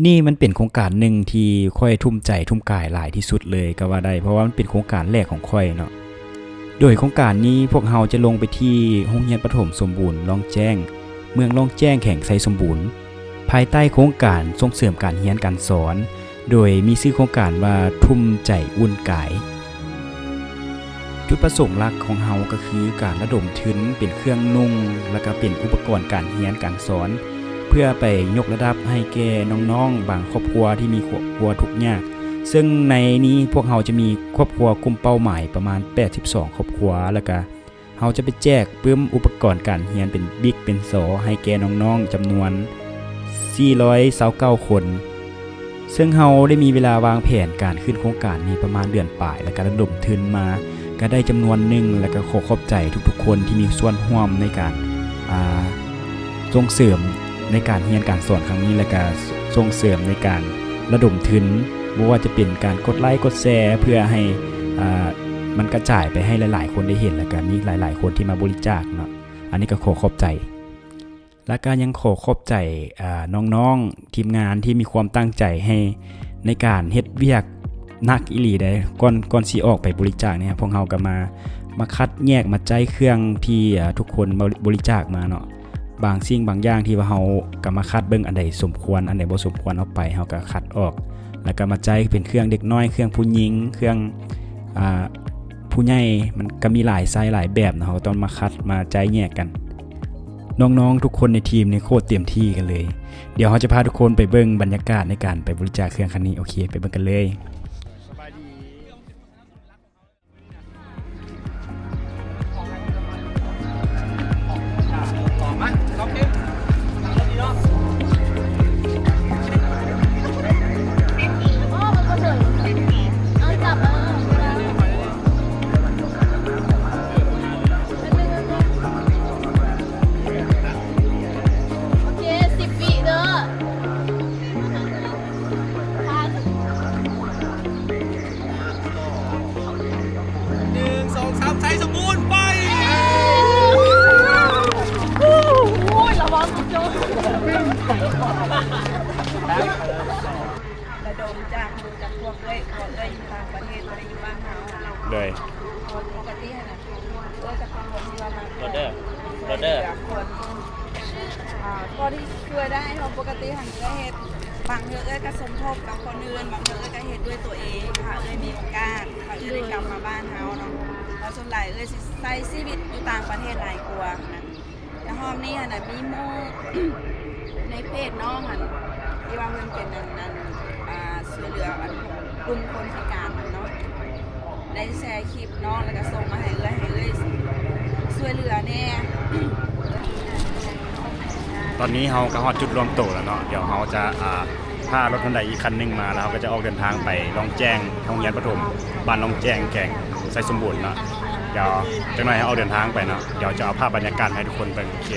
นี่มันเป็นโครงการหนึ่งที่ค่อยทุ่มใจทุ่มกายหลายที่สุดเลยก็ว่าได้เพราะว่ามันเป็นโครงการแรกของค่อยเนาะโดยโครงการนี้พวกเราจะลงไปที่โรงเรียนประถมสมบูรณ์ลองแจ้งเมืองลองแจ้งแข่งไซสมบูรณ์ภายใต้โครงการส่งเสริมการเรียนการสอนโดยมีชื่อโครงการว่าทุ่มใจอุ่นกายจุดประสงค์หลักของเฮาก็คือการระดมทุนเป็นเครื่องนุ่งแล้วก็เป็นอุปกรณ์การเรียนการสอนเพื่อไปยกระดับให้แก่น้องๆบางครอบครัวที่มีครอบครัวทุกข์ยากซึ่งในนี้พวกเฮาจะมีครอบครัวกลุ่มเป้าหมายประมาณ82ครอบครัวแล้วก็เฮาจะไปแจกปื้มอุปกรณ์การเรียนเป็นบิ๊กเป็นโสให้แก่น้องๆจำนวน429คนซึ่งเฮาได้มีเวลาวางแผนการขึ้นโครงการนี้ประมาณเดือนปลายแล้วก็ระดมทุนมาก็ได้จำนวนหนึ่งแล้วก็ขอขอบใจทุกๆคนที่มีส่วนร่วมในการส่งเสริมในการเรียนการสอนครั้งนี้และก็ส่งเสริมในการระดมทุนบ่ว่าจะเป็นการกดไลค์กดแชร์เพื่อให้มันกระจายไปให้หลายๆคนได้เห็นแล้วก็มีหลายๆคนที่มาบริจาคเนาะอันนี้ก็ขอขอบใจและก็ยังขอขอบใจน้องๆทีมงานที่มีความตั้งใจให้ในการเฮ็ดเวียกนักอีหลีได้ก่อนสิออกไปบริจาคเนี่ยพวกเฮาก็มาคัดแยกมาใจเครื่องที่ทุกคนบริจาคมาเนาะบางสิ่งบางอย่างที่ว่าเฮาก็มาคัดเบิ่งอันใดสมควรอันใดบ่สมควรเอาไปเฮาก็คัดออกแล้วก็มาใจเป็นเครื่องเด็กน้อยเครื่องผู้หญิงเครื่องผู้ใหญ่มันก็มีหลายไซส์หลายแบบนะเฮาต้องมาคัดมาใจแยกกันน้องๆทุกคนในทีมนี่โคตรเต็มที่กันเลยเดี๋ยวเฮาจะพาทุกคนไปเบิ่งบรรยากาศในการไปบริจาคเครื่องคันนี้โอเคไปเบิ่งกันเลยระดมจากดูจากพวกเลยอยู่ต่างประเทศไม่ได้อยู่บ้านเขาเลยปกตินะจากคนที่เรามาโรเดอร์คนก็ที่ช่วยได้เพราะปกติหันก็เหตุบางเทื่อก็สมทบกับคนอื่นบางเทื่อก็เหตุด้วยตัวเองค่ะมีโอกาสเขาจะได้กลับมาบ้านเขาเนาะแล้วส่วนใหญ่ใช้ชีวิตอยู่ต่างประเทศหลายกว่านะแล้วห้องนี้นะมีโมในเพจน้องที่ว่ามันเป็นนั้นช่วยเหลือกลุ่มคนพิการเนาะได้แชร์คลิปน้องแล้วก็ส่งมาให้เลยช่วยเหลือแน่ตอนนี้เฮาก็ฮอดจุดรวมตัวแล้วเนาะเดี๋ยวเฮาจะพารถคันใดอีกคันนึงมาแล้วเฮาก็จะออกเดินทางไปลองแจ้งโรงเรียนประถมบ้านลองแจ้งแก่งไซสมบูรณ์เนาะเดี๋ยวจังหน่อยให้เอาเดินทางไปเนาะเดี๋ยวจะเอาภาพบรรยากาศให้ทุกคนเบิ่งโอเค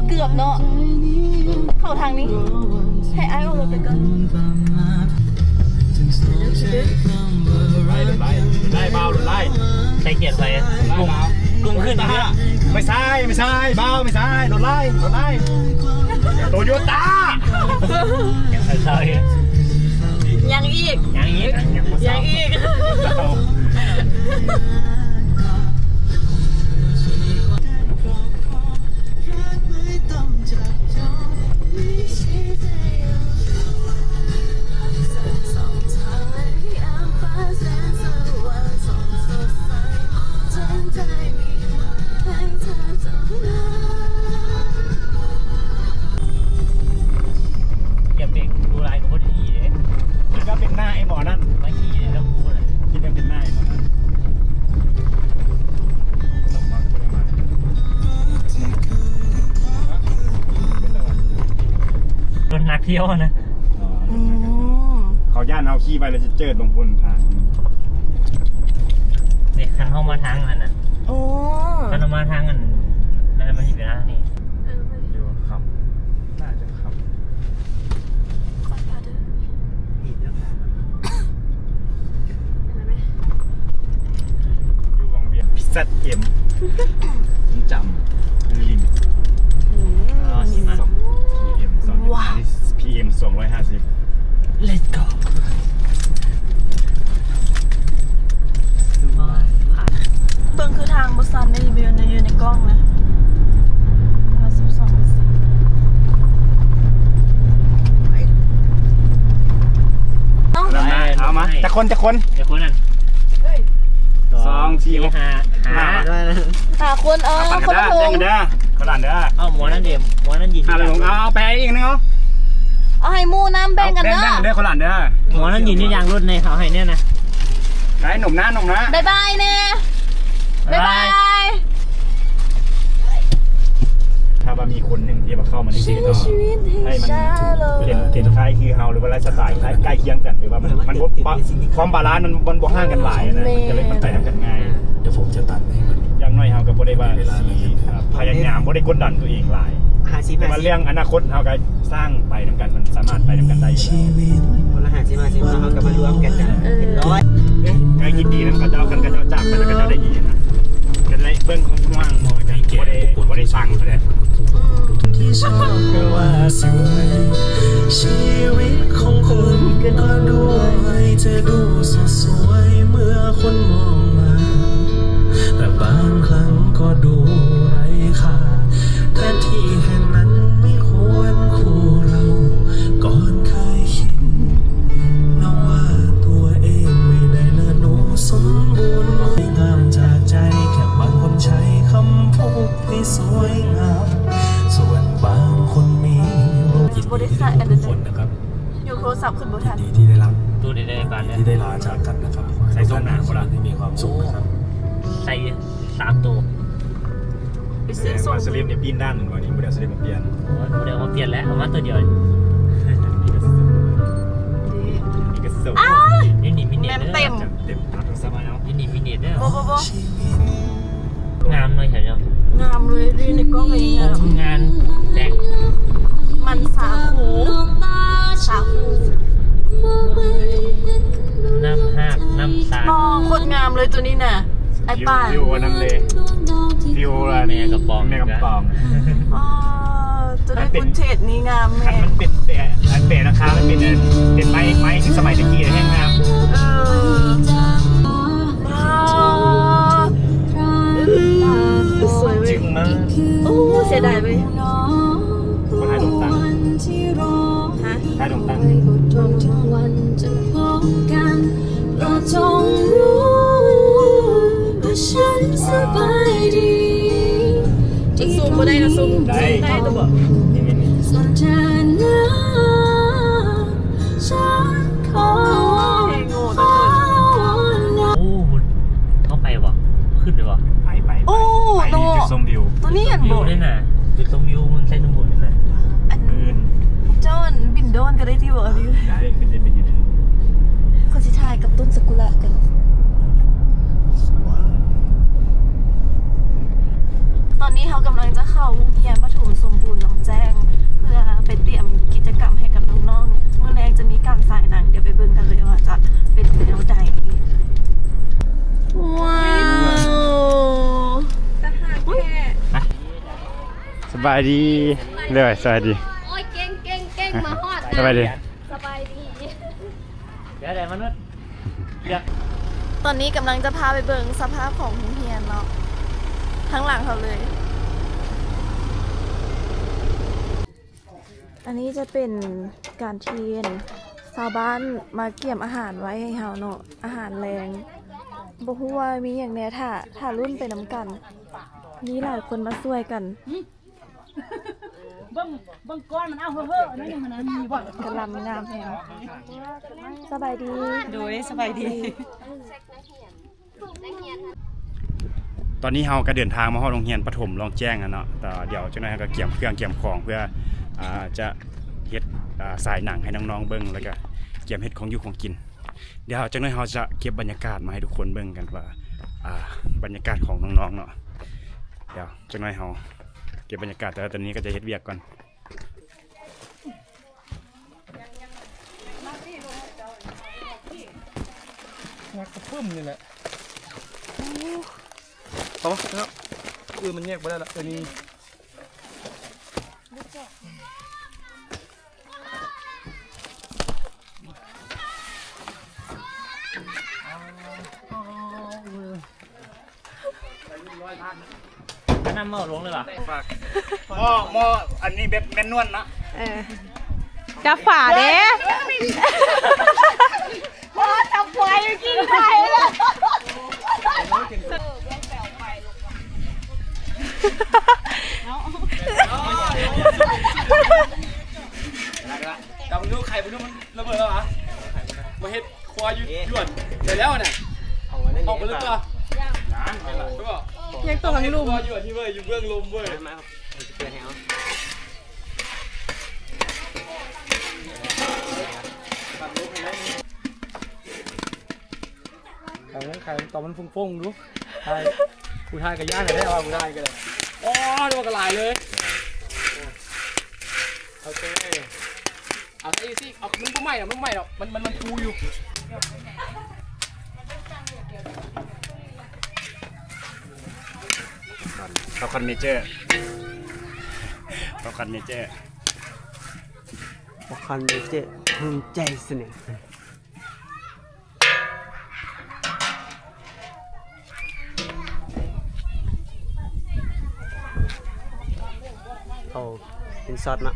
เกือบเนาะเข้าทางนี้ให้ไอ้เอารถไปก่อน ไล่เบาไล่ ใช้เกียร์ไปกุ้งขึ้นเยอะ ไม่ใช่เบาไม่ใช่โดนไล่โตโยต้า ใช่ ยังอีก อย่างนี้ ยังอีก เกียร์เบรกดูลายก็พอดีเลย คิดว่าเป็นหน้าไอ้หมอนั่น ไม่ขี่เลยทั้งคู่เลย คิดว่าเป็นหน้าไอ้หมอนั่นส่งมาคนมา รถนักเที่ยวนะ เขาย่านเอาขี้ไปแล้วจะเจิดลงบนทาง เนี่ยคันเข้ามาทางนั้นนะ โอ้ คันเข้ามาทางนั้นนั่นมันอยู่นะนี่ อยู่ครับน่าจะครับอยู่วังเวียนพิซซ่าเอ็มจำลิม อ๋อสิมา PM 250 Let's go เบิ่งคือทางบซันได้รีวิวอยู่ในกล้องนะ12 เอามาจะคน เดี๋ยวคนนั้น 2 4 6 หา หาคนปั่น คน กัน ละ ได้ ทง เด้อคนละเด้อ เอาหมอนั่นเดียวหมอนั่นยิน เอาไปอีกนึงเอา เอาให้หมู่น้ำแบ่งกันเนาะ เด้อคนละเด้อ หมอนั่นยินนี่ยางรถในเขาให้เนี่ยนะ ไอ้หนุ่มนะ บ๊ายบายเนี่ยบ๊ายบาย ถ้าว่ามีคนหนึ่งที่มาเข้ามาในชีวิตเราให้มันเป็นคล้ายคือเฮาหรือว่าไลฟ์สไตล์ใกล้เคียงกันหรือว่ามันความบาลานซ์มันบ่ห่างกันหลายนะก็เลยมันไปทำกันง่ายเดี๋ยวผมจะตัดให้มันอย่างน้อยเฮาก็บ่ได้ว่าพยายามบ่ได้กดดันตัวเองหลายแต่ว่าเรื่องอนาคตเฮาก็สร้างไปนำกันมันสามารถไปนำกันได้อยู่แล้ว คนละ50 เขาก็มารวมกันจะเป็นร้อย ก็ยินดีนั้นก็เจ้ากันก็เจ้าจากไปแล้วก็เจ้าได้ดีนะเป็นไรเบิ้งของว่างหมอกันบ่ได้สั่งบ่ได้ ที่ชอบก็ว่าสวยชีวิตของคุณก็ด้วยเธอดูสดสวยเมื่อคนมองมาแต่บางครั้งก็ดูไร้ค่าแต่ที่แห่งนั้นไม่ควรคู่เราก่อนเคยคิดนะว่าตัวเองไม่ได้เลิศหรูสมบูรณ์ไม่งามจากใจแค่บางคนใช้คำพูดให้สวยงามส่วนบางคนมีรูป บริษัทอัน ทุ นั้ กคนนะครับ อยู่โทรศัพท์ขึ้นบ่ทัน ดีที่ได้รับ ตู้ได้บานเนี่ย ที่ได้ลาจากกันนะครับใส่ส้มหนาคนละที่มีความสุขนะครับ ใส่3ตัว ไปซื้อส่ง มาสลิปเนี่ยปีนด้านหนึ่งวันนี้บ่ได้สลิปมาเปลี่ยน เดี๋ยวมาเปลี่ยนแล้วเอามาตัวเดียว นี่ก็สุด นี่นี่มินิ แมม เด้อ เต็ม เต็มอัตสมัยเนาะ นี่นี่มินิเด้อ บ่ งามเลยเห็นยัง งามเลยดีในกล้องเลยงาม งานแจก มันสาคูน้ำห้าน้ำตาล มองโคตรงามเลยตัวนี้น่ะไอ้ป้า ฟิวอันนั้นเลยฟิวอะไร แม่กระป๋อง แม่กำปอง อ๋อตัวนี้คุณเทศนี้งาม คั แม่ นมันเป็นแต่อันเปะราคามันเป็นไม้ที่สมัยตะกี้แห้งงาม เออว้าวสวยเว้ย จึงมาก โอ้เสียดายเว้ย คนไทยลงตังค์ ฮะ ไทยลงตังค์ ทุกวันจะพบกันโปรดจงรู้ว่าฉันสบายดี มันซูมบ่ได้นะซูมได้ตัวบอก นี่ ส่วนเธอนะฉันขอ เพลงโง่ตัวคน โอ้เข้าไปวะขึ้นเลยวะ ไปจุดชมวิว ตัวนี้เห็น วิ บ่ วด้วยน่ะจุดชมวิวมันใช้ทั้งหมดเลยน่ะ อัน อื่น เจ้าบินโดนก็ได้ที่บอกอันนี้ ได้ขึ้นจะเป็นยูทูบ คนสิทายกับต้นซากุระกัน ตอนนี้ นี้เขากำลังจะเข้าโรงเรียนประถมสมบูรณ์หนองแจ้ง เพื่อไปเตรียมกิจกรรมให้กับน้องๆเมื่อแรงจะมีการสายหนังเดี๋ยวไปเบิ่งกันเลยว่าจะเป็นแนวใดว้าว ทหารแค่ สบายดีเลยสบายดี โอ้ยเก่งมาฮอด สบายดี สบายดี เดี๋ยวมนุษย์เดี๋ยว ตอนนี้กำลังจะพาไปเบิ่งสภาพของโรงเรียนเนาะทั้งหลังเขาเลย อันนี้จะเป็นการเทียนชาวบ้านมาเกี่ยมอาหารไว้ให้เฮาเนาะอาหารแรงบ่ฮู้ว่ามีอย่างแน่ถ้ารุ่นไปน้ำกัน มีหลายคนมาช่วยกันเบิ่งก้อนมันเอาเฮ้อๆนั่นยังมันมีบ่กะลำงามแฮงสบายดี โดยสบายดี ตอนนี้เราก็เดินทางมาฮอดโรงเรียนประถมรองแจ้งเนาะแต่เดี๋ยวจังได๋ก็เกี่ยมเครื่องเกี่ยมของเพื่อจะเฮ็ดสายหนังให้น้องๆเบิ่งแล้วก็เกี่ยมเฮ็ดของอยู่ของกินเดี๋ยวจังได๋เราจะเก็บบรรยากาศมาให้ทุกคนเบิ่งกันว่าบรรยากาศของน้องๆเนาะเดี๋ยวจังได๋เราเก็บบรรยากาศแต่ตอนนี้ก็จะเฮ็ดเวียกก่อน กระพึ่มนี่แหละเอาแล้วคือมันแยกไปได้ละตัวนี้ ก็นำหม้อลงเลยป่ะ หม้ออันนี้แบบแม่นนวลนะ จะฝาเด้พ่อจับไฟกินไข่แล้ว จับลูกไข่บุ้งมันระเบิดแล้วเหรอมาเฮ็ดครัวยืดเสร็จแล้วเนี่ยออกไปลึกป่ะยังตัวหลังลุมอยู่ที่เว้ยอยู่เบื้องลมเว้ยมาครับเพื่อแฮวไข่ตอนมันฟุ้งๆดูไข่กูทายกับย่างกันได้ว่ากูทายกันเลยอ๋อดูกระไหลเลยโอเคเอาไอ้สิเอามันไม่ไหม้หรอกมันไม่ไหม้หรอกมันฟูอยู่ เข้าคันเมเจอร์เข้าคันเมเจอร์ พอคันเมเจพึงใจเสน่ห์เอาเป็นซอสนะ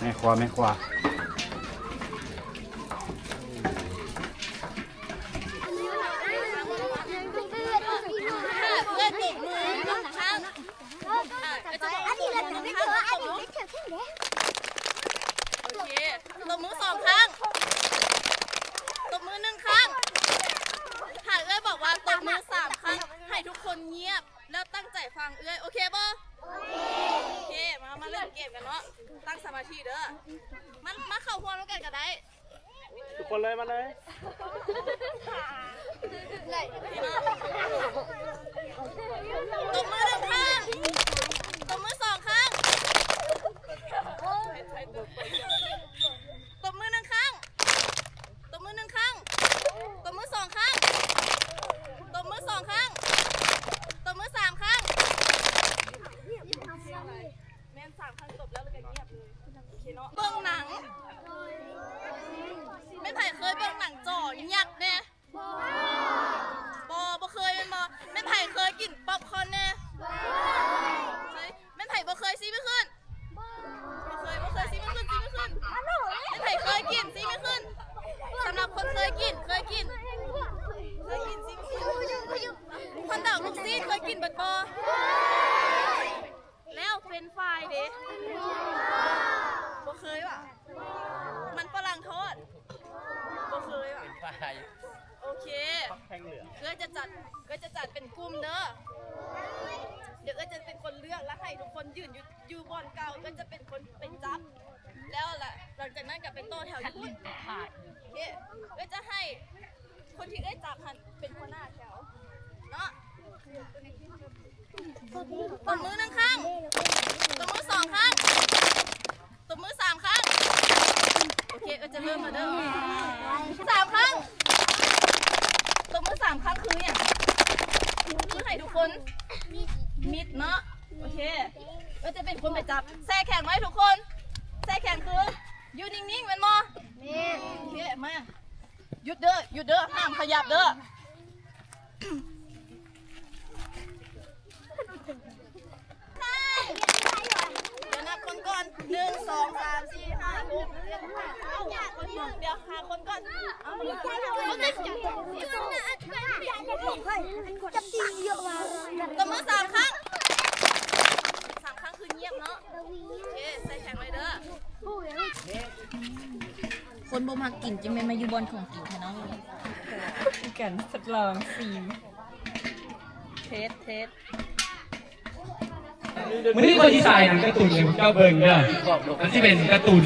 แม่ครัวแม่ครัวตบมือ2 ครั้งตบมือ1 ครั้งหากเอ้ยบอกว่าตบมือ3 ครั้งให้ทุกคนเงียบแล้วตั้งใจฟังเอ้ยโอเคป่ะโอเคมาเล่นเกมกันเนาะตั้งสมาธิเด้อมาเข้าหัวแล้วกันก็ได้ทุกคนเลยมาเลยตบมือ1 ครั้งตบมือ2 ครั้งตบมือ1 ครั้งตบมือ1 ครั้งตบมือ2 ครั้งตบมือ2 ครั้งตบมือ3 ครั้งแม่น3 ครั้งตบแล้วก็เงียบเลยเบิ่งหนังไม่ไผ่เคยเบิ่งหนังจ่อยักษ์เนี่ยบ่เคยเป็นบ่ไม่ไผ่เคยกินป๊อปคอร์นเนี่ยไม่ไผ่บ่เคยซิไม่ขึ้นบ่เคยซิไม่ขึ้นไม่ไผ่เคยกินซิไม่ขึ้นสำหรับคนเคยกินซิไม่ขึ้นคนดอกลูกซีดเคยกินบัดบ่แล้วเป็นไฟเด้บ่เคยว่ะมันฝรั่งทอดบ่เคยว่ะโอเคก็จะจัดเป็นกลุ่มเด้อเดี๋ยวก็จะเป็นคนเลือกละ ให้ทุกคนยืนอยู่บอนเก่าก็จะเป็นคนเป็นจับแล้วล่ะหลังจากนั้นก็เป็นโตแถวญี่ปุ่นก็จะให้คนที่ได้จับหันเป็นหัวหน้าแถวเนาะตบมือหนึ่งข้างตบมือสองข้างตบมือสามข้างโอเคจะเริ่มมาเด้อสามครั้งตบมือสามครั้งคืออย่างคือให้ทุกคนมิดเนาะโอเคก็จะเป็นคนไปจับแซ่แขนไว้ทุกคนแซ่แขนคืออยู่นิ่งๆเป็นมอโอเคมาหยุดเด้อห้ามขยับเด้อเดี๋ยวนับคนก่อน1 2 3 4 5 6 7 8 คนเดี๋ยวหาคนก่อนตบมือ3 ครั้ง3 ครั้งคือเงียบเนาะโอเคใส่แข็งเลยเด้อคนบ่มากินจึงไม่มาอยู่บนของกินแค่น้องกันทดลองซีมเทสมันนี่คนที่ใส่หนังการ์ตูนเนี่ยผมก็เบิ่งเด้อมันที่เป็นการ์ตูน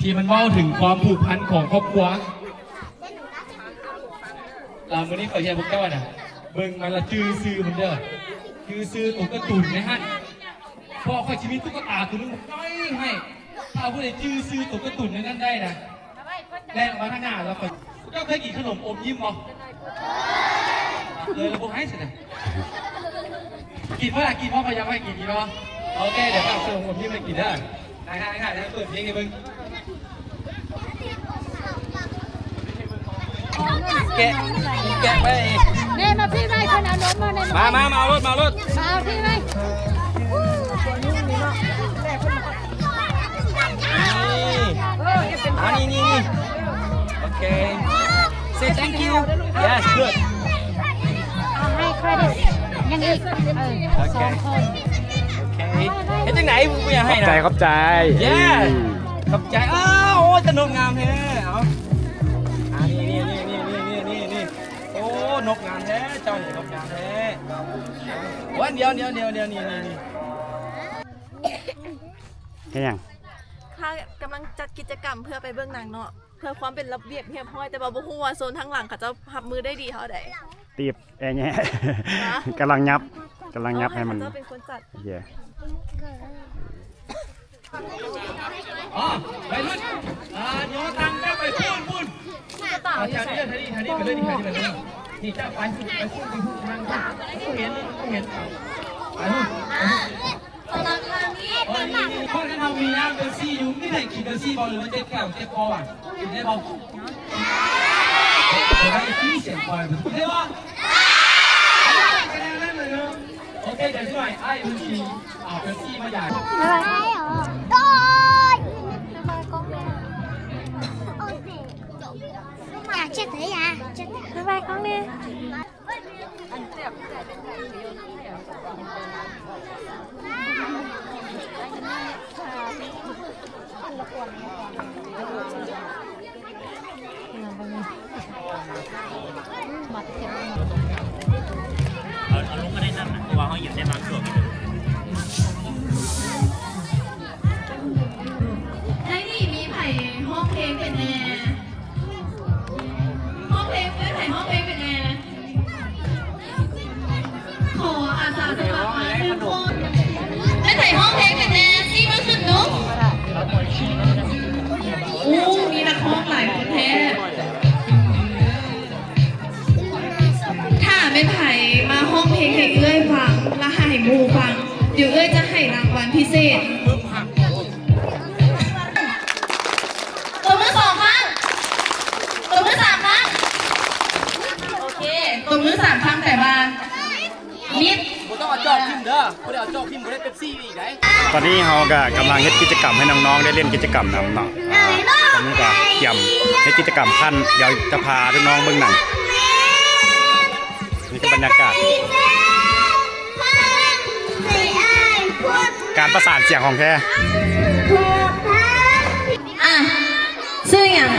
ที่มันเล่าถึงความผูกพันของครอบครัวมันนี่ขอแชร์พวกเจ้าน่ะเบิ่งมันละจื้อซื้อมันเด้อจื้อซื้อตัวการ์ตูนนะฮะพอค่อยชีวิตตุ๊กตาตัวนึงน้อยให้ถ้าผู้ใดจื้อซื้อตัวการ์ตูนนั้นได้นะแล่นมาข้างหน้าแล้วก็เจ้าเคยกินขนมอมยิ้มบ่เลยเราบอกให้สินะกินเมื่อไหร่กินเพราะพยายามให้กินดีเนาะโอเคเดี๋ยวฝากส่งผมที่มากินได้ได้เดี๋ยวเปิดเพลงให้มึงแกะไปเน่มาพี่ไว้คนเอานมมาในมารถมาพี่ไว้นี่โอเค say thank you yes good ให้เครดิตยังอีก2 คนเฮ็ดจังไหนมึงอยากให้นะขอบใจขอบใจอ้าวโอ้จะนกงามแท้เอานี่โอ้นกงามแท้เจ้านี่นกงามแท้วันเดียวนี่แค่ยังถ้ากำลังจัดกิจกรรมเพื่อไปเบื้องหนังเนาะเพื่อความเป็นระเบียบเรียบร้อยแต่บ่ฮู้ว่าโซนทางหลังเขาจะหับมือได้ดีเท่าใดตีบแง่กำลังยับให้มันเขาเป็นคนจัดเย้ไปรุ่นโยตังเจ้าไปพูนอาจารย์นี่ไปเลยนี่เจ้าไปพูนทางเห็นไปนู่นคนที่ทำมีน้ำเดซี่อยู่ไม่ได้กินเดซี่บอลหรือเจ็บแก้วเจ็บคออ่ะกินได้บอลได้ที่เสียงคอยกินได้บอลโอเคเดี๋ยวช่วยไอ้มึงขี่เดซี่มาใหญ่chết thế à bye bye con điเอาลุงก็ได้นั่นนะตัวเขาหยิบได้บางส่วนได้นี่มีไผ่ห้องเพลงเป็นแอร์ห้องเพลงเป็นไผ่ห้องเพลงเป็นแอร์ขออาสาสมัครมาทุกคนได้ไผ่ห้องเพลงเป็นแอร์ซี่มาขึ้นนุ๊กโอ้มีนักร้องหลายคนแท้ถ้าไม่ไผ่มาห้องเพลงให้เอื้อยฟังและให้หมู่ฟังเดี๋ยวเอื้อยจะให้รางวัลพิเศษตัวมือ2 ครั้งตัวมือ3 ครั้งโอเคตัวมือ3 ครั้งแต่ว่านิดผมต้องเอาจอกพิมพ์เด้อไม่ได้เอาจอกพิมพ์ไม่ได้เป๊ปซี่อีกไหนตอนนี้เราก็กำลังเฮ็ดกิจกรรมให้น้องๆได้เล่นกิจกรรมนำเนาะตอนนี้ก็เตรียมให้กิจกรรมขั้นเดี๋ยวจะพาน้องๆเบิ่งหนังนี่คือบรรยากาศการประสานเสียงของแท้ชื่ออย่าง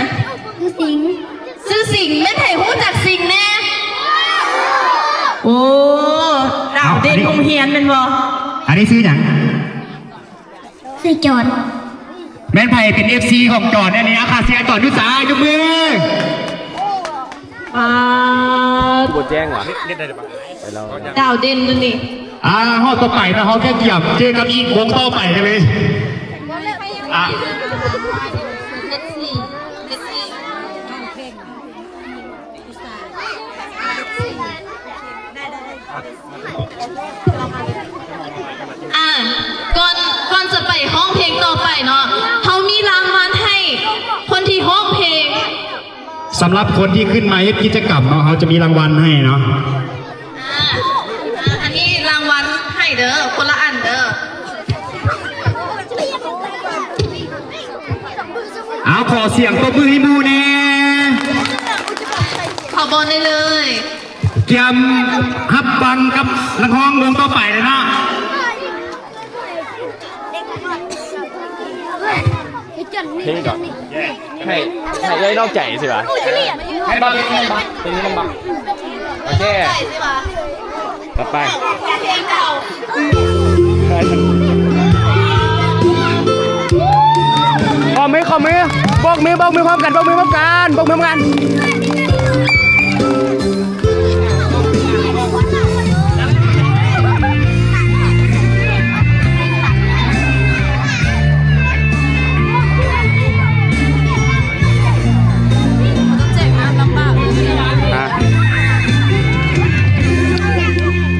ชื่อสิงไม่ไผ่หู้จักสิงแน่โอ้ดาวเด่นคงเฮียนเป็นบ่ อันนี้ซื้อหยัง สื่อจอด แม่นไผ่เป็น FC ของจอดอันนี้อาคาเซียจอดยุสายกมือ ดาวเด่นนั่นนี่ ห้องต่อไปนะเขาแค่เกี่ยมเจอกับอีกวงต่อไปกันเลยอ่ะก่อนจะไปห้องเพลงต่อไปเนาะเขามีรางวัลให้คนที่ห้องเพลง สำหรับคนที่ขึ้นมาเฮ็ดกิจกรรมเนาะเขาจะมีรางวัลให้เนาะ อันนี้รางวัลให้เด้อคนละอันเด้อ เอาขอเสียงตบมือให้มูแน่ ขอบอลได้เลย เกียมฮับบังกับนักร้องวงต่อไปเลยนะ เพลงก่อนให้เลยนอกใจสิวะให้บ้างเพลงนี้บ้างโอเคต่อไปขอมือบอกมือพร้อมกันบอกมือพร้อมกัน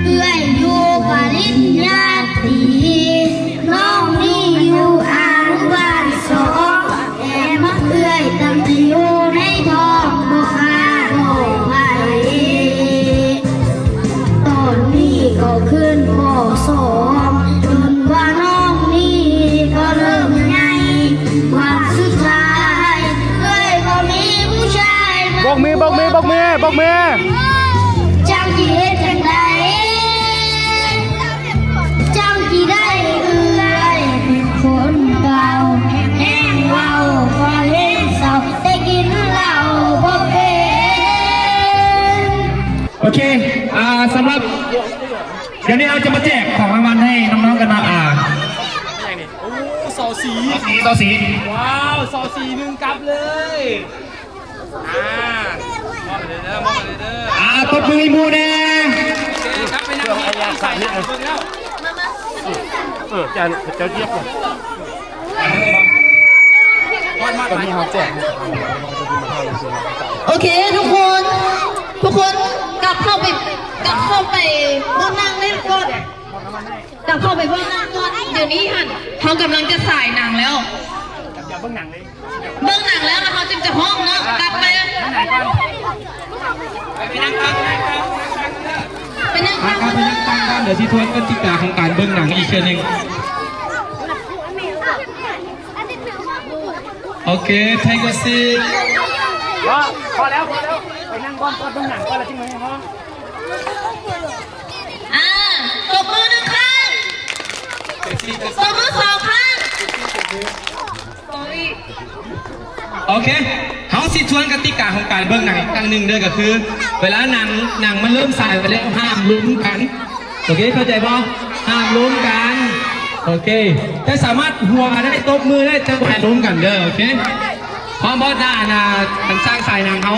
เอื้อยอยู่ปริญญาตรีน้องนี่อยู่อนุบาลสองแต่มาเอื้อยตั้งแต่อยู่ในท้องบ่ขาดบ่ไหวตอนนี้ก็ขึ้นป.สองจนว่าน้องนี่ก็เริ่มใหญ่วันสุดท้ายเอ้ยก็มีผู้ชายมา บอกมือ จังที่เฮ็ดจังใดจังที่ได้เอื้อยเป็นคนเก่าแห้งเว้าพอเห็นเศร้าได้กินเหล้าบ่เป็น โอเคสำหรับเดี๋ยวนี้เราจะมาแจกของรางวัลให้น้องๆกันนะซอสี ต่อสี ว้าวซอสีหนึ่งกลับเลยมอบไปเลยเด้อ ตบมือให้มูแน่ ครับไปนั่งใส่นิดนึงแล้วจะเทียบก่อนตอนนี้เขาแจก โอเคทุกคนกลับเข้าไปเบื้องหน้าเล่นก่อนกลับเข้าไปเบื้องหน้าก่อนเดี๋ยวนี้หันเขากำลังจะสายหนังแล้วเบื้องหนังแล้วเขาจึงจะห้องเนาะกลับไปนั่งข้างเดี๋ยวที่ทวนกติกาของการเบิ้งหนังอีกเช่นหนึ่งโอเค take a seat พอแล้วไปนั่งก้อนเบื้องหนังก้อนละจริงไหมพ่อ ตบมือหนึ่งข้างตบมือสองข้าง โอเคเขาสิทวนกติกาของการเบิ้งหนังอีกครั้งหนึ่งเด้อก็คือ เวลาหนังมันเริ่มสายไปแล้วห้ามลุ้มกันโอเคเข้าใจป่ะห้ามลุ้มกันโอเคแต่สามารถหัวได้ตบมือได้จะไม่ลุ้มกันเด้อโอเคพร้อมบอสได้นะมันสร้างสายหนังเขา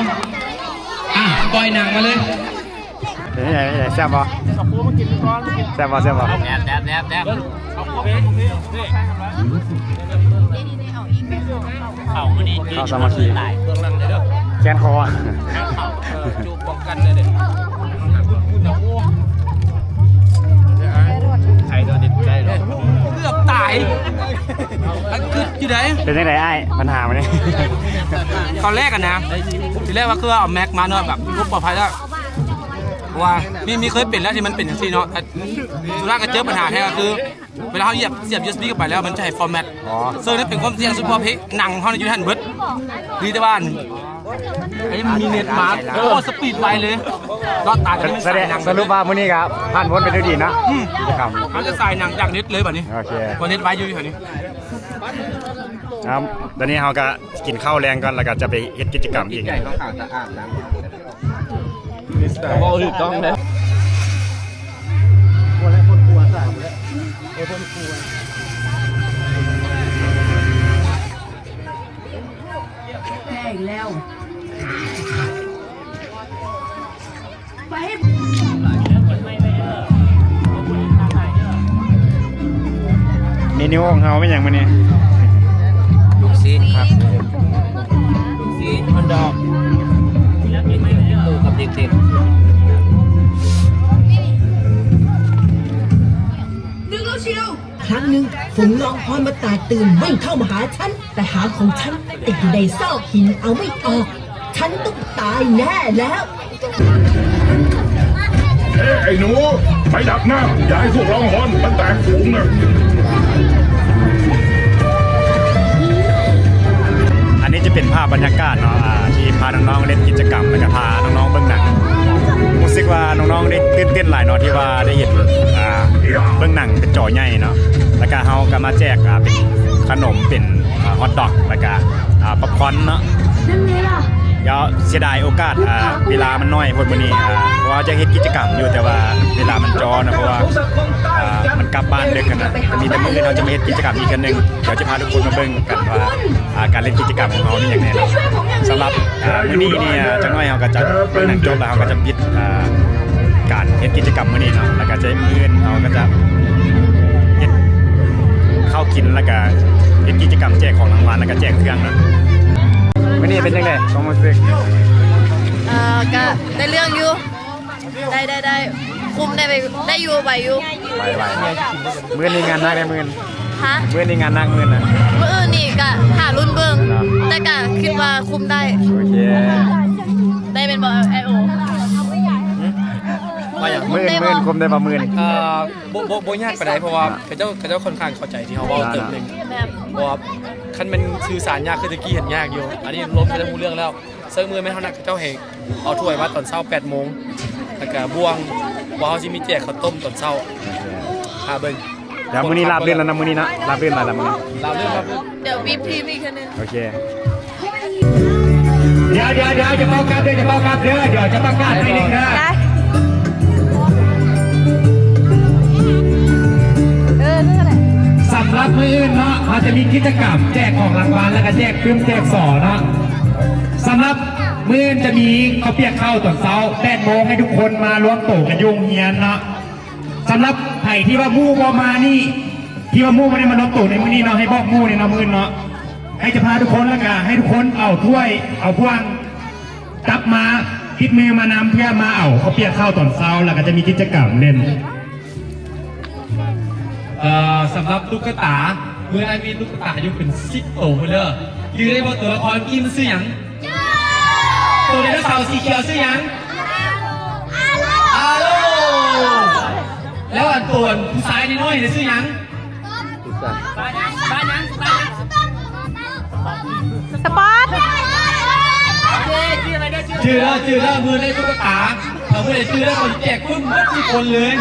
ปล่อยหนังมาเลย แซ่บป่ะแซ่บป่ะแดบเข้าสมาธิแขนคอจูบป้องกันเลยเด็กใครโดนติดใจหรอเกือบตายคือที่ไหนเป็นยังไงไอ้ปัญหามันนี่ตอนแรกกันนะทีแรกว่าคือเอาแม็กมาเนาะแบบรูปปลอดภัยแล้วว่ามีเคยเป็นแล้วที่มันเป็นอย่างที่เนาะสุดท้ายก็เจอปัญหาแท้ก็คือเวลาเขาเสียบ USB เข้าไปแล้วมันจะให้ฟอร์แมตซึ่งนั่นเป็นความเสี่ยงสุดเพราะเพหนังเขาในยูทันเบิร์ดดีแต่ว่าไอ้มีเน็ตมาโอ้สปีดไวเลยก็ตาจะไม่ใส่หนัง สรุปว่ามื้อนี้ครับผ่านพ้นไปด้วยดีนะครับ เขาจะใส่หนังจากเน็ตเลยแบบนี้ โอเค พอเน็ตไวอยู่แถวนี้ ครับตอนนี้เราก็กินข้าวแรงก่อนแล้วก็จะไปเฮ็ดกิจกรรมอีกไง บอกถูกต้องเลย เมนูของเขาเป็นอย่างมันเนี่ย ลูกซีนครับลูกซีนฮอนดอกปูกับเด็กๆ ครั้งหนึ่งฝูงน้องพรมาแตกตื่นวิ่งเข้ามาหาฉัน แต่หางของฉันติดอยู่ในซอกหินเอาไม่ออก ฉันต้องตายแน่แล้ว ไอ้หนูไปดักหน้าอย่าให้พวกร้องฮอนมันแตกฝูงนะ อันนี้จะเป็นภาพบรรยากาศเนาะที่พาน้องๆเล่นกิจกรรมแล้วก็พาน้องๆเบิ่งหนังรู้สึกว่าน้องๆได้ตื่นเต้นหลายเนาะที่ว่าได้เห็นเบิ่งหนังเป็นจอใหญ่เนาะแล้วก็เฮาก็มาแจกเป็นขนมเป็นฮอทดอกแล้วก็ป๊อปคอร์นเนาะเดี๋ยวเสียดายโอกาสเวลามันน้อยพอดมื้อนี้เพราะว่าจะเฮ็ดกิจกรรมอยู่แต่ว่าเวลามันจอนะเพราะว่ามันกลับบ้านดึกกันนะก็มีแต่มื้ออื่นเราจะมาเฮ็ดกิจกรรมอีกอันหนึงเดี๋ยวจะพาทุกคนมาเบิ่งกันว่าการเล่นกิจกรรมของเราเป็นอย่างไรเนาะสำหรับมื้อนี้เนี่ยจังน้อยเฮาก็จะเบิ่งหนังจบแล้วเฮาก็จะปิดการเฮ็ดกิจกรรมมื้อนี้เนาะแล้วก็จะมื้ออื่นเฮาก็จะเฮ็ดข้าวกินแล้วก็เฮ็ดกิจกรรมแจกของรางวัลแล้วก็แจกเครื่องนะมื้อนี้เป็นจังได๋ความรู้สึก ก็ได้เรื่องอยู่ได้คุมได้ไปได้อยู่ไปอยู่ ไปมื้อนี้งานหนักได้มื้อ ฮะ มื้อนี้งานหนักมื้อน่ะ มื้ออื่นนี่ก็หารุ่นเบิ่งแต่ก็คิดว่าคุมได้ โอเค ได้เป็นบ่ไอโอ ว่าอย่าง มื้อคมได้บ่มื้อ บ่ยากปานใดเพราะว่าเขาเจ้าค่อนข้างเข้าใจที่เขาเว้าเติมหนึง แบบ เพราะว่าคันมันสื่อสารยากคือตะกี้เห็นยากอยู่ อันนี้ล้มไปได้รู้เรื่องแล้วเซิร์ฟมือไม่เท่านักเจ้าเหกเอาถ้วยมาตอนเช้า8 โมงแล้วก็บ่วงว่าเขาสิมีแจกข้าวต้มตอนเช้าหาเบิ่ง เดี๋ยวมื้อนี้ลาบเลื่อนแล้วนะมื้อนี้นะลาบเลื่อนหลายแล้วมื้อนี้ ลาเรื่องครับ เดี๋ยวบีบทีมอีกคนนึง โอเค เดี๋ยวจะเป่ากลับเดี๋ยวจะเป่ากลับเดี๋ยวจะประกาศให้หนึ่งนะ นั่นแหละ สำหรับมื้ออื่นเนาะเราจะมีกิจกรรมแจกของรางวัลแล้วก็แจกเครื่องแจกสอเนาะสำหรับมื้ออื่นจะมีข้าวเปียกข้าวตอนเช้า8 โมงให้ทุกคนมารวมโต๊ะกันยุ่งเฮียนเนาะสำหรับไผ่ที่ว่ามู่บ่มานี่ที่ว่ามู่ไม่ได้มารวมโต๊ะในมื้อนี้เนาะให้บอกมู่ในเนาะมื้ออื่นเนาะให้จะพาทุกคนแล้วก็ให้ทุกคนเอาถ้วยเอาพวงจับมาพิดมือมานำเพื่อมาเอาข้าวเปียกข้าวตอนเช้าแล้วก็จะมีกิจกรรมเล่นสำหรับตุ๊กตาเมื่อไอมีตุ๊กตาอยู่เป็น10 โตไปเลยยืนได้บนตัวละครกินซื้อหยังตัวไดโนเสาร์สีเขียวซื้อหยังอาโลแล้วอันตัวผู้ชายน้อยๆเนี่ยซื้อหยังสปอร์ต ชื่อแล้วมือเล่นตุ๊กตาเอามือเล่นชื่อแล้วคนแจกปึ้มหมดทุกคนเลย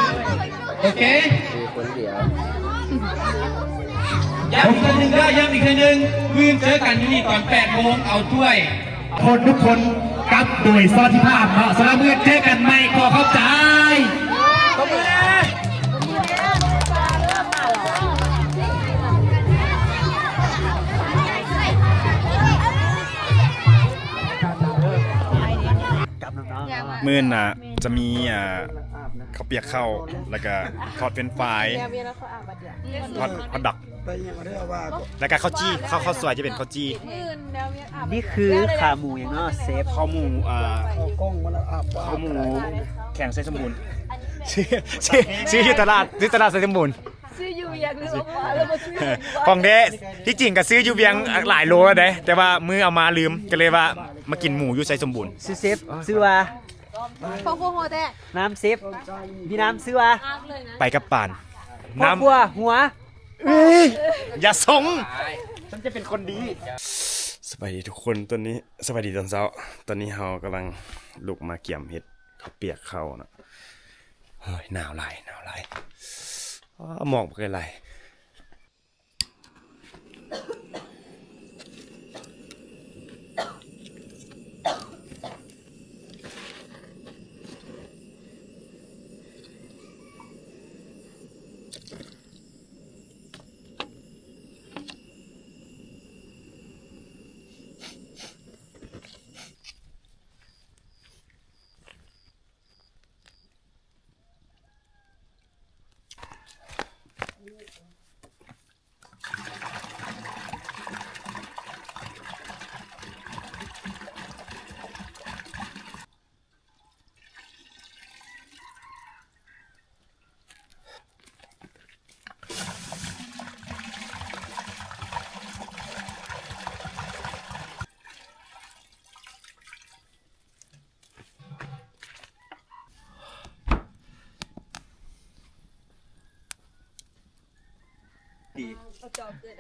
โอเคย้ำอีกครั้งหนึ่งคืนเจอกันที่นี่ตอน8 โมงเอาถ้วยคนทุกคนกับโดยซอที่ภาพเนาะสำหรับเมื่อเจอกันใหม่ขอเข้าใจมื้อน่ะจะมีข้าวเปียกข้าวแล้วก็ทอดเป็นฝ่ายทอดฮอทดอกแล้วก็ข้าวจี้ข้าวสวยจะเป็นข้าวจี้ นี่คือขาหมูอย่างเนาะเซฟ ข้าวหมูข้าวหมูแข็งใส่สมบูรณ์ซื้อที่ตลาดใส่สมบูรณ์ ซื้ออยู่อยากลืมเอามาแล้วมาซื้อ ของเด้ที่จริงก็ซื้ออยู่เวียงหลายโลแล้วเด้แต่ว่ามือเอามาลืมก็เลยว่ามากินหมูอยู่ใส่สมบูรณ์ ซื้อเซฟซื้อว่า พ่อโคโฮแต่ น้ำเซฟพี่น้ำซื้อว่า ไปกับป่าน ครอบครัวหัว อย่าสงฉันจะเป็นคนดีสวัสดีทุกคนตอนนี้สวัสดีตอนเช้าตอนนี้เรากำลังลุกมาเกี่ยมเห็ดข้าวเปียกเข้านะเฮ้ยหนาวหลายหมอกเป็นไร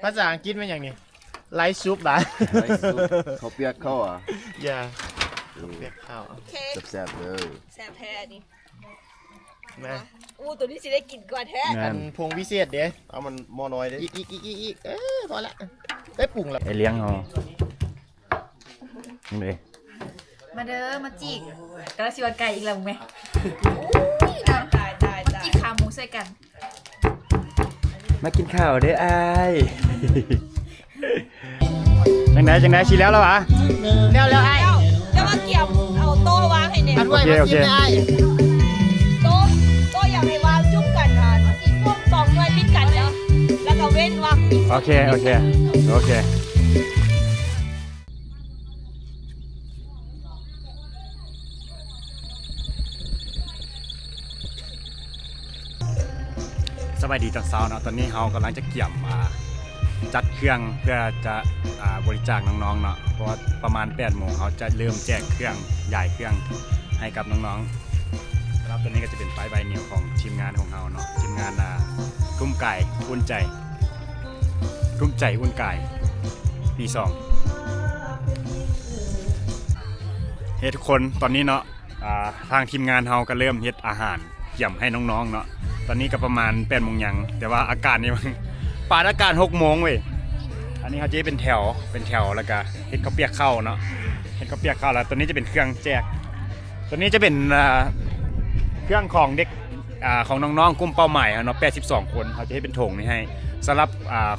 ภาษาอังกฤษเป็นอย่างนี้ไลฟ์ซุปนะ ไลฟ์ซุปเขาเปียกเข้าอ่ะ อย่าเปียกข้าว แซ่บๆเลย แซ่บแท้นี่ นะ อู้ตัวนี้สิได้กินก่อนแท้ อันพงพิเศษเด้ เอามันหม้อน้อยเด้ อีกพอละได้ปรุงแล้ว ไอเลี้ยงเอานี่ มาเด้อมาจิกกระชิวาไก่อีกแล้วไหม ตาย จิกขาหมูใส่กัน มากินข้าวเด้อไอ้ายจังไหนชี้แล้ววะ แล้วไอ้ จะมาเกี่ยวเอาโต๊ะวางให้เนี่ย อันไว้มากินไอ้ โต๊ะอยากให้วางจุ่มกันค่ะสองหน่วยติดกันแล้วก็เว้นวาง โอเคสบายดีตอนเช้าเนาะตอนนี้เรากำลังจะเกี่ยมจัดเครื่องเพื่อจะบริจาคน้องๆเนาะเพราะว่าประมาณ8 โมงเขาจะเริ่มแจกเครื่องย้ายเครื่องให้กับน้องๆแล้วตัวนี้ก็จะเป็นป้ายใบนิ้วของทีมงานของเราเนาะทีมงานทุ่มไก่อุ่นใจอุ่นไก่ปี2เฮ้ทุกคนตอนนี้เนาะทางทีมงานเราก็เริ่มเฮ็ดอาหารเกี่ยมให้น้องๆเนาะตอนนี้ก็ประมาณ8 โมงยังแต่ว่าอากาศนี่มันปานอากาศ6 โมงเว้ยอันนี้เขาจะเป็นแถวแล้วก็เฮ็ดข้าวเปียกข้าวเนาะเฮ็ดข้าวเปียกข้าวแล้วตัวนี้จะเป็นเครื่องแจกตัวนี้จะเป็นเครื่องของเด็กของน้องๆกลุ่มเป้าหมายเนาะ82 คนเขาจะให้เป็นถุงนี่ให้สำหรับ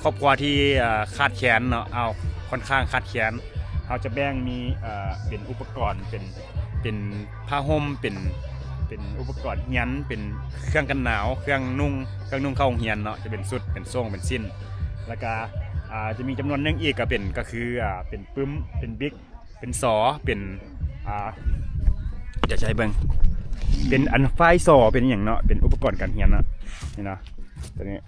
ครอบครัวที่ขาดแคลนเนาะเอาค่อนข้างขาดแคลนเขาจะแบ่งมีเป็นอุปกรณ์เป็นผ้าห่มเป็นอุปกรณ์เฮียนเป็นเครื่องกันหนาวเครื่องนุ่งเข้าโรงเรียนเนาะจะเป็นสุดเป็นทรงเป็นสิ้นแล้วก็จะมีจำนวนนึงอีกก็คือเป็นปึ้มเป็นบิ๊กเป็นสอเป็นจะใช้เบิ่งเป็นอันไฟสอเป็นอย่างเนาะเป็นอุปกรณ์การเรียนเนาะนี่เนาะตัวนี้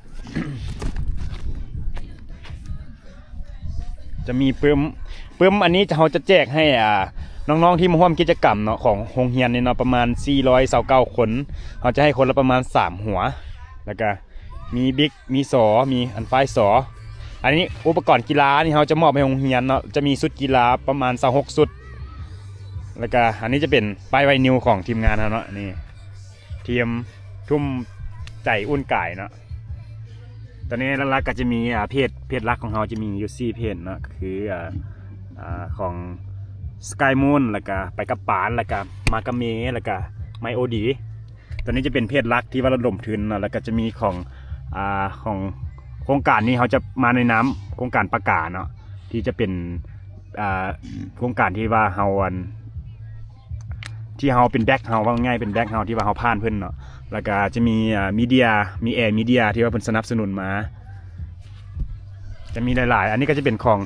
จะมีปึ้มอันนี้เขาจะแจกให้น้องๆที่มาร่วมกิจกรรมเนาะของโรงเรียนนี่เนาะประมาณ429 คนเขาจะให้คนละประมาณ3 หัวแล้วก็มีบิ๊กมีสอมีอันไฟสออันนี้อุปกรณ์กีฬานี่เขาจะมอบให้โรงเรียนเนาะจะมีชุดกีฬาประมาณ26 ชุดแล้วก็อันนี้จะเป็นป้ายไวนิวของทีมงานเนาะนี่ทีมทุ่มใจอุ่นกายเนาะตอนนี้หลักๆก็จะมีเพจหลักของเราจะมีอยู่4 เพจเนาะคือของสกายมูนแล้วก็ไปกับปานแล้วก็มากาเมแล้วก็ไมโอดีตอนนี้จะเป็นเพจหลักที่ว่าระดมทุนเนาะแล้วก็จะมีของโครงการนี้เขาจะมาในน้ำโครงการประกาศเนาะที่จะเป็นโครงการที่ว่าเฮาที่เฮาเป็นแบ็คเฮาว่าง่ายเป็นแบ็คเฮาที่ว่าเฮาผ่านเพิ่นเนาะแล้วก็จะมีมีเดียมีแอร์มีเดียที่ว่าเพิ่นสนับสนุนมาจะมีหลายๆอันนี้ก็จะเป็นของ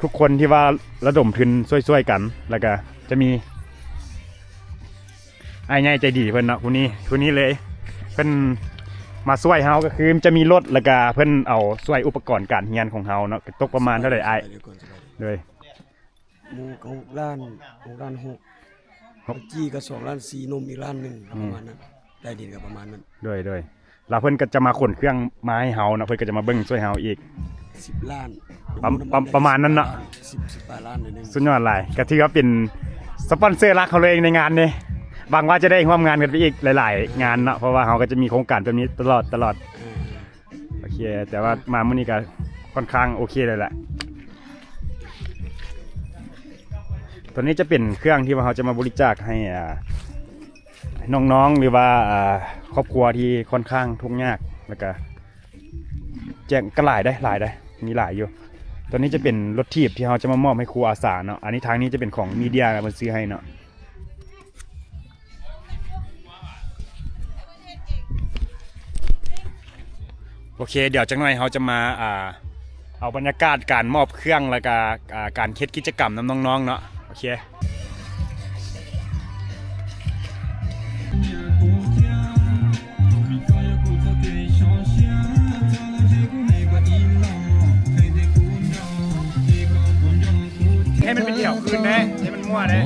ทุกๆคนที่ว่าระดมทุนช่วยๆกันแล้วก็จะมีไอ้ใหญ่ใจดีเพิ่นเนาะคนนี้เลยเพิ่นมาช่วยเฮาก็คือจะมีรถแล้วก็เพิ่นเอาช่วยอุปกรณ์การเรียนของเฮาเนาะตกประมาณเท่าไหร่ไอ้เลยหมูก็6 ล้านจี้ก็2 ล้าน4นมอีกล้าน1ประมาณนั้นได้ดินก็ประมาณนั้นด้วยแล้วเพิ่นก็จะมาขนเครื่องมาให้เฮาเนาะเพิ่นก็จะมาเบิ่งช่วยเฮาอีก10 ล้านประมาณนั้นเนาะ10 ล้านนึงสุดยอดหลายก็ถือว่าเป็นสปอนเซอร์หลักเขาเลยในงานนี้หวังว่าจะได้ร่วมงานกันไปอีกหลายๆงานเนาะเพราะว่าเขาก็จะมีโครงการแบบนี้ตลอดโอเคแต่ว่ามามื้อนี้ก็ค่อนข้างโอเคเลยแหละตัวนี้จะเป็นเครื่องที่ว่าเขาจะมาบริจาคให้น้องๆหรือว่าครอบครัวที่ค่อนข้างทุกข์ยากแล้วก็แจกก็หลายได้มีหลายอยู่ตัวนี้จะเป็นรถถีบที่เขาจะมามอบให้ครูอาสาเนาะอันนี้ทางนี้จะเป็นของมีเดียมันซื้อให้เนาะ โอเคเดี๋ยวจังหน่อยเขาจะมาเอาบรรยากาศการมอบเครื่องแล้วก็การเฮ็ดกิจกรรมนำน้องๆเนาะโอเคให้มันเป็นเดี่ยวคืนนะให้มันมั่วนะ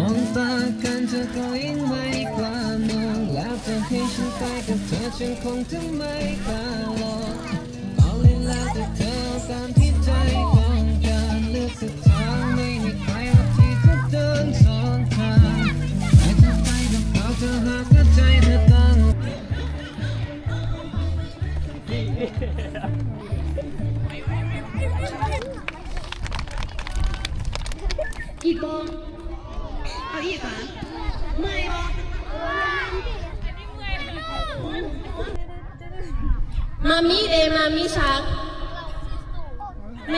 อีกบองเอาอีกเหรอไม่หรอมามีเดมามีช้างแ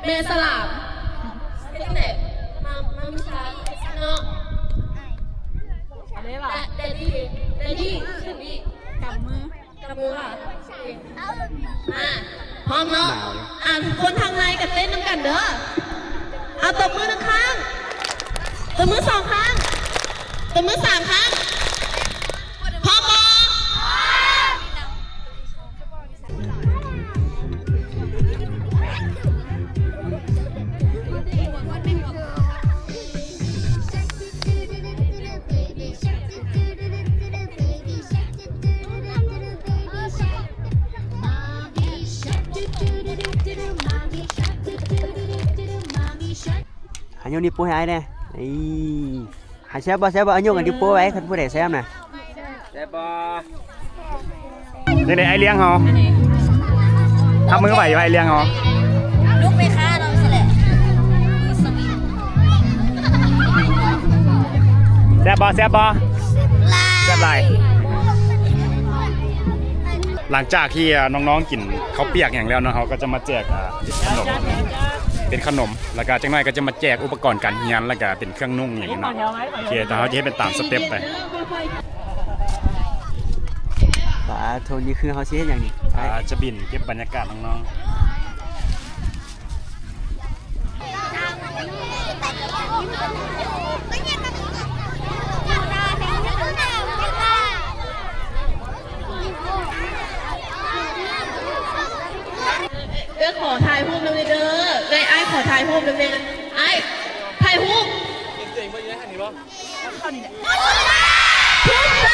ม่สลับตั้งแต่มามีช้างเนาะเดดี้กำมือค่ะพร้อมเนาะคนทางในกับเต้นน้ำกันเด้อเอาตบมือหนึ่งครั้งตบมือสองครั้งตบมือสามครั้งพร้อมมั้ยanh nhung đi phố hai nè hãy xem bao anh nhung đi phố ấy thật vui để xem nè đây này ai liêng hảทำมือไหวอยู่ไอ้เลี้ยงเหรอ ลูกไม่ฆ่าเราสิแหละสวิง แซ่บบ่แซ่บไรหลังจากที่น้องๆกินข้าวเปียกอย่างแล้วเนาะเขาก็จะมาแจกเป็นขนมแล้วก็จังหน่อยก็จะมาแจกอุปกรณ์การเรียนแล้วก็เป็นเครื่องนุ่งอย่างนี้เนาะโอเคแต่เขาจะให้เป็นตามสเต็ปไปโทนนี่คือเขาชี้อย่างนี้จะบินเก็บบรรยากาศน้องขอถ่ายรูปนึงเลยเด้อเลยไอ้ขอถ่ายรูปนึงเลยไอ้ถ่ายรูปเจ๋งๆเพื่อนยังไงหันนี้บ่เข้านี่แหละพุ่งใจ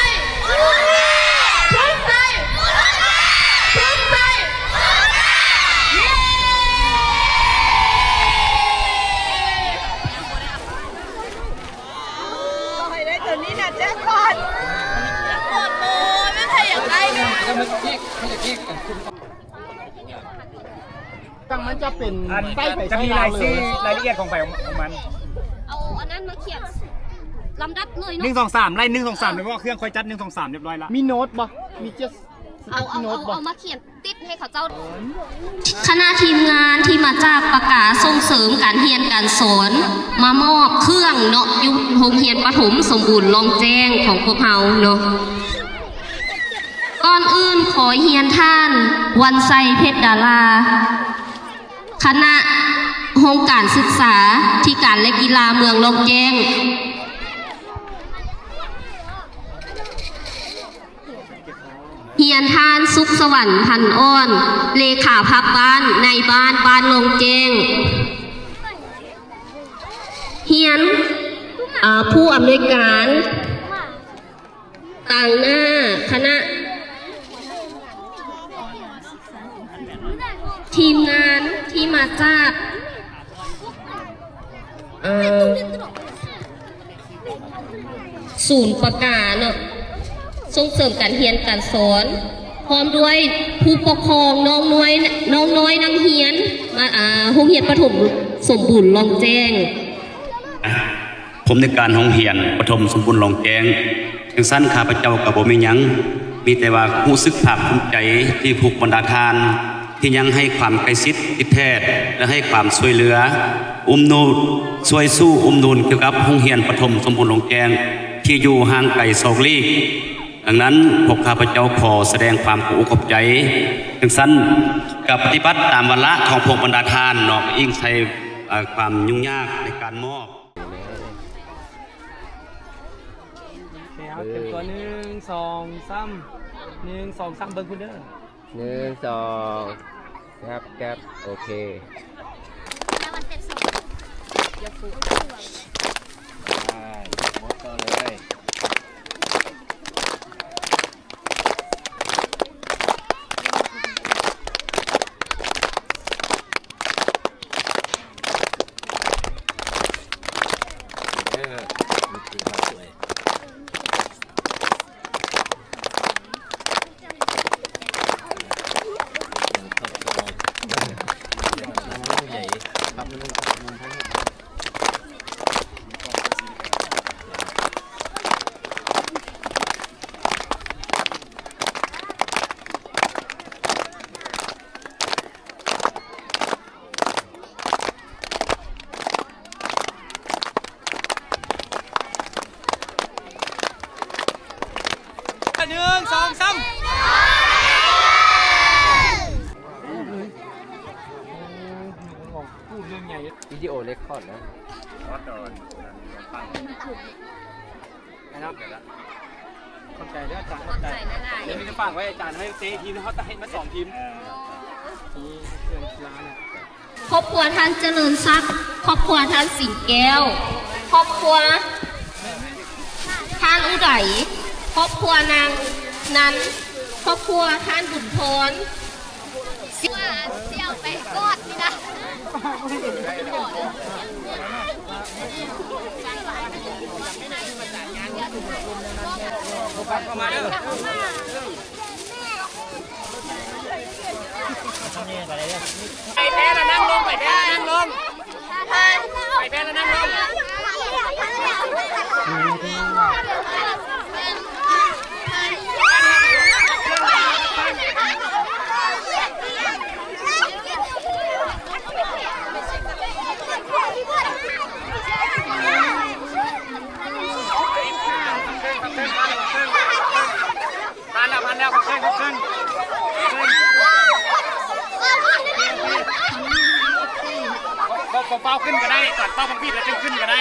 พุ่งใจพุ่งใจเย้ต่อให้ได้ตัวนี้นะแจ็คพอตแจ็คพอตโอ้ยไม่ใช่อย่างไรเนี่ยมันจะเก๊กมันจะเป็นไส้ไก่ จะมีรายละเอียดของมันเอาอันนั้นมาเขียนลำดับหน่อยเนาะ1 2 3ไล่1 2 3เลยว่าเครื่องค่อยจัด1 2 3เรียบร้อยละมีโน้ตบ่มีเจสเอามาเขียนติดให้เขาเจ้าคณะทีมงานที่มาจากประกาศส่งเสริมการเรียนการสอนมามอบเครื่องเนาะยุคโรงเรียนประถมสมบูรณ์ลองแจ้งของพวกเราเนาะก่อนอื่นขอเฮียนท่านวันไซเพชรดาราคณะโครงการศึกษาที่การและกีฬาเมืองลองแจ้งเฮียนทานสุขสวรรค์พันอ้อนเลขาพักบ้านในบ้านลงแจ้งเฮียนผู้อำนวยการต่างหน้าคณะทีมงานที่มาจากศูนย์ประกาศส่งเสริมการเรียนการสอนพร้อมด้วยผู้ปกครองน้องน้อยนักเรียนโรงเรียนประถมสมบูรณ์ลองแจ้งผมในการโรงเรียนประถมสมบูรณ์ลองแจ้งจังสั้นข้าพเจ้ากับบ่มีหยังมีแต่ว่ารู้สึกภาคภูมิใจที่ผูกบรรดาทานที่ยังให้ความใกล้ชิดติดแท้และให้ความช่วยเหลือช่วยสู้นุนเกี่ยวกับโรงเรียนประถมสมบูรณ์ลงแกงที่อยู่ห่างไกล2 ลี้ ดังนั้นพวกข้าพเจ้าขอแสดงความขอบอกขอบใจถึงสั้นกับปฏิบัติตามวาระของพวกบรรดาทานเนาะยิ่งใช้ความยุ่งยากในการมอบ เตรียมตัว1 2 3 1 2 3เบิ่งคุณเด้อ 1 2ครับโอเคหมดต่อเลยวิดีโอเรคคอร์ดแล้วขอบใจด้วยอาจารย์ขอบใจเดี๋ยวมีจะฝากไว้อาจารย์ให้เซทีมเขาจะให้มา2 ทีมเพื่อนกีฬาเนี่ย ครอบครัวท่านเจริญทรัพย์ครอบครัวท่านสิงแก้วครอบครัวท่านอุไรครอบครัวนางนั้นครอบครัวท่านบุญพรเสี่ยวไปกอดนี่นะไปแพ้แล้วนั่งลงไปแพ้แล้วนั่งลงไปแพ้แล้วนั่งลงพันแล้วขึ้นเป้าขึ้นก็ได้ก่อนเป้าบังบีแล้วขึ้นก็ได้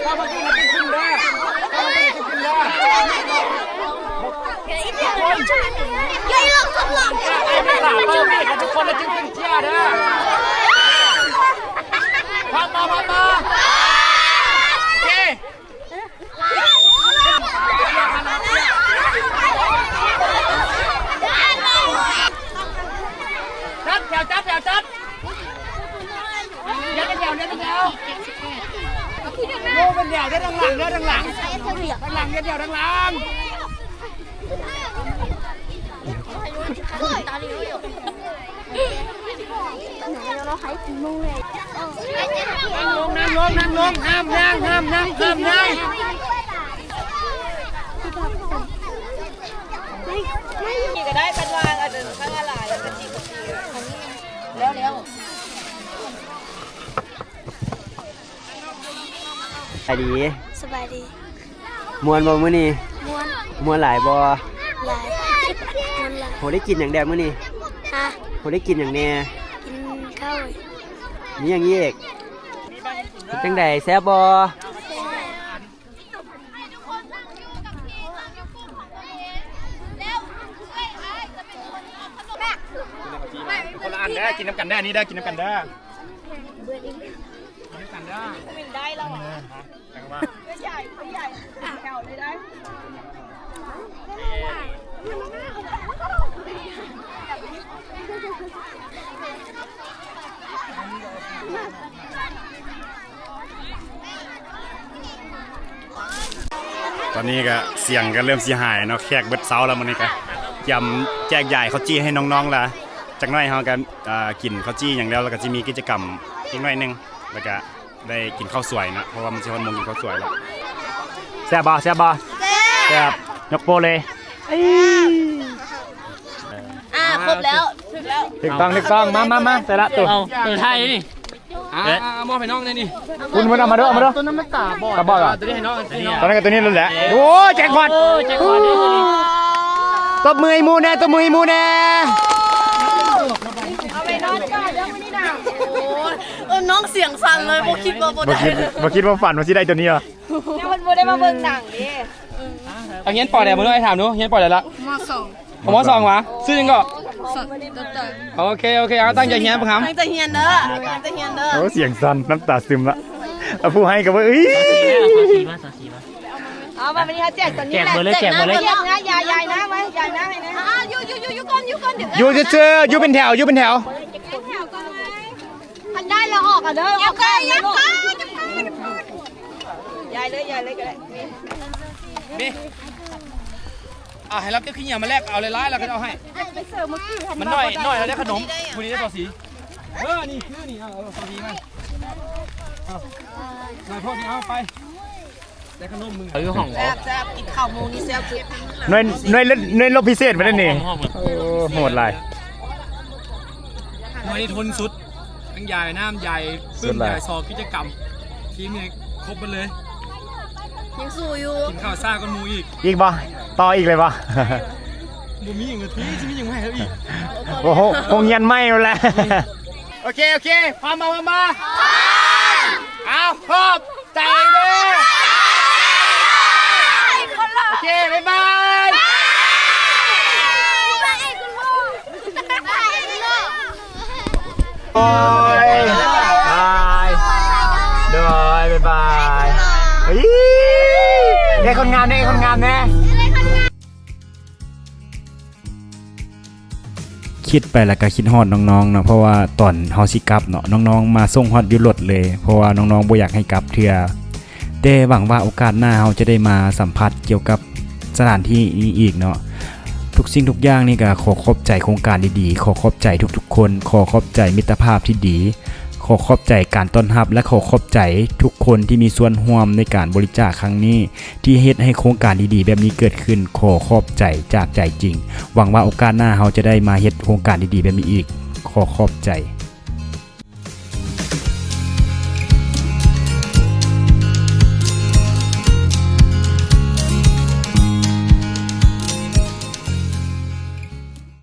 เป้าบังบีแล้วขึ้นได้เป้าบังบีแล้วขึ้นได้ยัยลงทดลองไอ้ไม่หลับเป้าบีแล้วทุกคนแล้วขึ้นเที่ยวเด้อพอต่อโอเคจับเดี๋ยวเดี๋ยวโม่เป็นเดี๋ยวได้ดังหลังเดี๋ยวดังหลังเดี๋ยวดังหลังนั่งลงห้ามนั่งขี่ก็ได้เป็นวางอาจจะทั้งอะไรเป็นจีบแล้วสบายดี สบายดี มวนบ่มื้อนี้ ม้วน หลายบ่ หลาย โหได้กินหยังแดมื้อนี้ ฮะ โหได้กินหยังแน่ กินข้าว มีหยังอีกเป็นจังได๋แซ่บบ่ คนละอันได้กินน้ำกันได้อันนี้ได้กินน้ำกันได้มินได้แล้วอ่ะไม่ใหญ่แถวเลยได้ ตอนนี้ก็เสียงก็เริ่มสิหายเนาะแขกเบิดเซาแล้วมื้อนี้ก็ยำแจกใหญ่ข้าวจี้ให้น้องๆล่ะจักหน่อยเฮาก็กินข้าวจี้อย่างเดียวแล้วก็สิมีกิจกรรมอีกหน่อยนึงแล้วก็ได้กินข้าวสวยนะเพราะว่ามันสิฮอดโมงกินข้าวสวยแล้วแซ่บบ่แยกโปเลย ครบแล้วถึงแล้ว ถูกต้องมาแต่ละตัว ตัวไทยนี่ มอบให้น้องเลยนี่ คุณมันเอามาด้วย ตัวนั้นมันตาบอด ตาบอดเหรอ ตัวนี้ให้น้อง ตอนนั้นกับตัวนี้รู้แหละโอ้แจ็คพอต แจ็คพอตด้วยตัวนี้ ตบมือให้หมูแน่ตบมือให้หมูแน่ เอาไปนอนก่อนยังไม่ได้ด่าน้องเสียงสั่นเลยโบคิดว่าโบได้ บ่คิดว่าฝันว่าสิได้ตัวนี้เหรอ เนี่ยมันโบได้มาเบิ่งหนังดิ เอาเงี้ยปล่อยแดดมึงด้วยถามดูเงี้ยปล่อยแดดละ มสอง ผมว่า2วะซื้อยังก็ สองตัวต่อ โอเคเอาตั้งใจเงี้ยปะครับ ตั้งใจเฮียนเด้อตั้งใจเฮียนเด้อ โอ้เสียงสั่นน้ำตาซึมละเอาผู้ให้กับว่าเอ้ย เอามาวันนี้เขาแจกตัวนี้แหละแจกนะยายนะไว้ยายนะให้นะอยู่ก่อนเดี๋ยว อยู่เชื่ออยู่เป็นแถวอยู่เป็นแถว ทันได้แล้วออกอ่ะเด้อยับก้ยายเลยก็ได้ นี่ให้รับเจ้าขี้เหนียวมาแลกเอาเลยร้ายแล้วก็เอาให้ ไปเสิร์ฟเมื่อกี้ มันน้อยแล้วได้ขนมคุณนี้ได้ต่อสีนี่คือนี่เอาต่อสีมาหน่อยพวกนี้เอาไปได้ขนมมึงเอาของ แซ่บกินข้าวมูนี่แซ่บสุด หน่วยลบพิเศษมาแล้วนี่โหดหลาย หน่วยนี้ทนสุดทั้งใหญ่น้ำใหญ่ปึ้มใหญ่ซอกิจกรรมทีมเนี่ยครบไปเลย ยังสู้อยู่ กินข้าวซ่ากันมูอีก อีกบ่ต่ออีกเลยบ่ บ่มีอย่างที่ชีวิตยังไม่ให้เขาอีก โอ้โหคงยันไม่แล้วแหละ โอเคพร้อมมาเอาพร้อมใจเด้อโอเคบ๊ายบาย บายบายเฮ้ยได้คนงามแน่คิดไปแล้วก็คิดฮอดน้องๆเนาะเพราะว่าตอนเฮาสิกลับเนาะน้องๆมาส่งฮอดอยู่รถเลยเพราะว่าน้องๆบ่อยากให้กลับเทื่อแต่หวังว่าโอกาสหน้าเฮาจะได้มาสัมผัสเกี่ยวกับสถานที่นี้อีกเนาะทุกสิ่งทุกอย่างนี่ก็ขอขอบใจโครงการดีๆขอขอบใจทุกๆคนขอขอบใจมิตรภาพที่ดีขอขอบใจการต้อนรับและขอขอบใจทุกคนที่มีส่วนร่วมในการบริจาคครั้งนี้ที่เฮ็ดให้โครงการดีๆแบบนี้เกิดขึ้นขอขอบใจจากใจจริงหวังว่าโอกาสหน้าเราจะได้มาเฮ็ดโครงการดีๆแบบนี้อีกขอขอบใจ